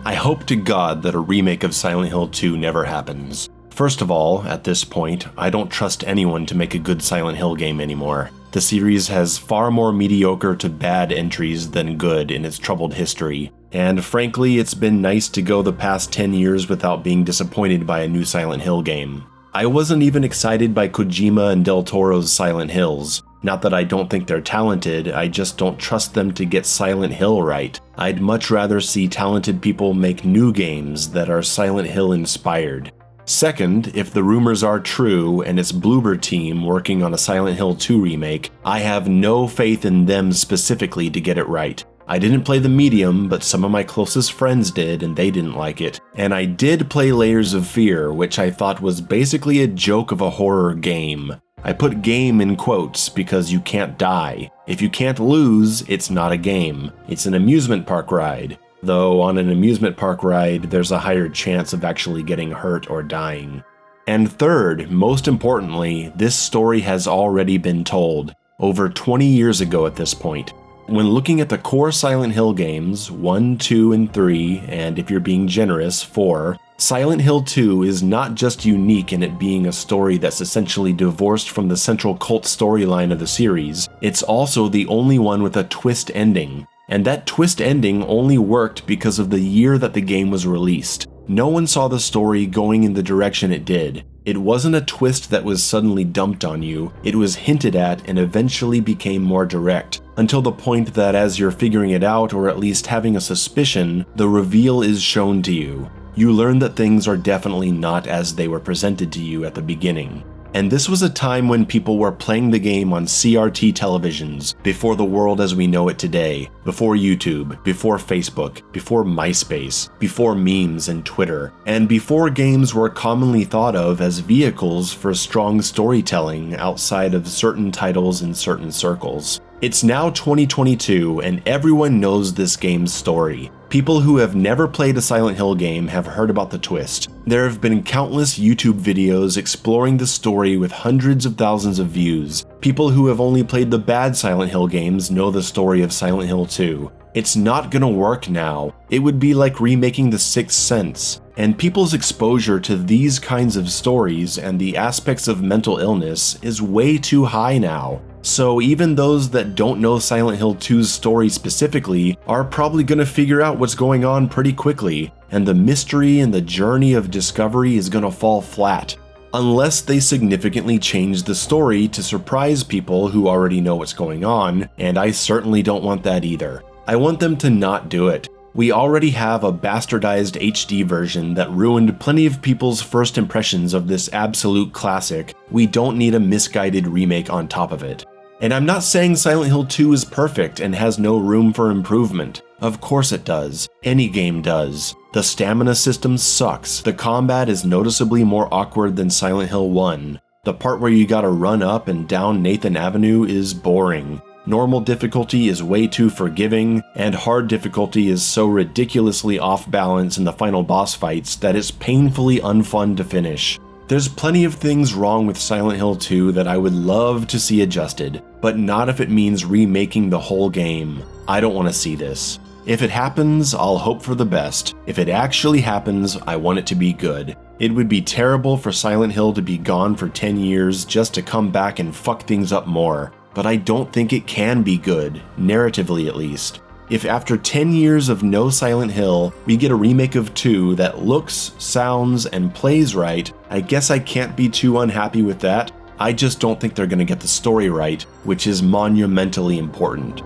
I hope to God that a remake of Silent Hill 2 never happens. First of all, at this point, I don't trust anyone to make a good Silent Hill game anymore. The series has far more mediocre to bad entries than good in its troubled history, and frankly, it's been nice to go the past 10 years without being disappointed by a new Silent Hill game. I wasn't even excited by Kojima and Del Toro's Silent Hills. Not that I don't think they're talented, I just don't trust them to get Silent Hill right. I'd much rather see talented people make new games that are Silent Hill inspired. Second, if the rumors are true and it's Bloober Team working on a Silent Hill 2 remake, I have no faith in them specifically to get it right. I didn't play the medium, but some of my closest friends did and they didn't like it. And I did play Layers of Fear, which I thought was basically a joke of a horror game. I put game in quotes because you can't die. If you can't lose, it's not a game. It's an amusement park ride. Though on an amusement park ride, there's a higher chance of actually getting hurt or dying. And third, most importantly, this story has already been told, over 20 years ago at this point. When looking at the core Silent Hill games, 1, 2, and 3, and if you're being generous, 4, Silent Hill 2 is not just unique in it being a story that's essentially divorced from the central cult storyline of the series, it's also the only one with a twist ending. And that twist ending only worked because of the year that the game was released. No one saw the story going in the direction it did. It wasn't a twist that was suddenly dumped on you, it was hinted at and eventually became more direct, until the point that as you're figuring it out or at least having a suspicion, the reveal is shown to you. You learn that things are definitely not as they were presented to you at the beginning. And this was a time when people were playing the game on CRT televisions, before the world as we know it today, before YouTube, before Facebook, before MySpace, before memes and Twitter, and before games were commonly thought of as vehicles for strong storytelling outside of certain titles in certain circles. It's now 2022 and everyone knows this game's story. People who have never played a Silent Hill game have heard about the twist. There have been countless YouTube videos exploring the story with hundreds of thousands of views. People who have only played the bad Silent Hill games know the story of Silent Hill 2. It's not gonna work now. It would be like remaking The Sixth Sense. And people's exposure to these kinds of stories and the aspects of mental illness is way too high now. So even those that don't know Silent Hill 2's story specifically are probably going to figure out what's going on pretty quickly, and the mystery and the journey of discovery is going to fall flat. Unless they significantly change the story to surprise people who already know what's going on, and I certainly don't want that either. I want them to not do it. We already have a bastardized HD version that ruined plenty of people's first impressions of this absolute classic. We don't need a misguided remake on top of it. And I'm not saying Silent Hill 2 is perfect and has no room for improvement. Of course it does. Any game does. The stamina system sucks. The combat is noticeably more awkward than Silent Hill 1. The part where you gotta run up and down Nathan Avenue is boring. Normal difficulty is way too forgiving, and hard difficulty is so ridiculously off balance in the final boss fights that it's painfully unfun to finish. There's plenty of things wrong with Silent Hill 2 that I would love to see adjusted, but not if it means remaking the whole game. I don't want to see this. If it happens, I'll hope for the best. If it actually happens, I want it to be good. It would be terrible for Silent Hill to be gone for 10 years just to come back and fuck things up more. But I don't think it can be good, narratively at least. If after 10 years of no Silent Hill, we get a remake of 2 that looks, sounds, and plays right, I guess I can't be too unhappy with that. I just don't think they're gonna get the story right, which is monumentally important.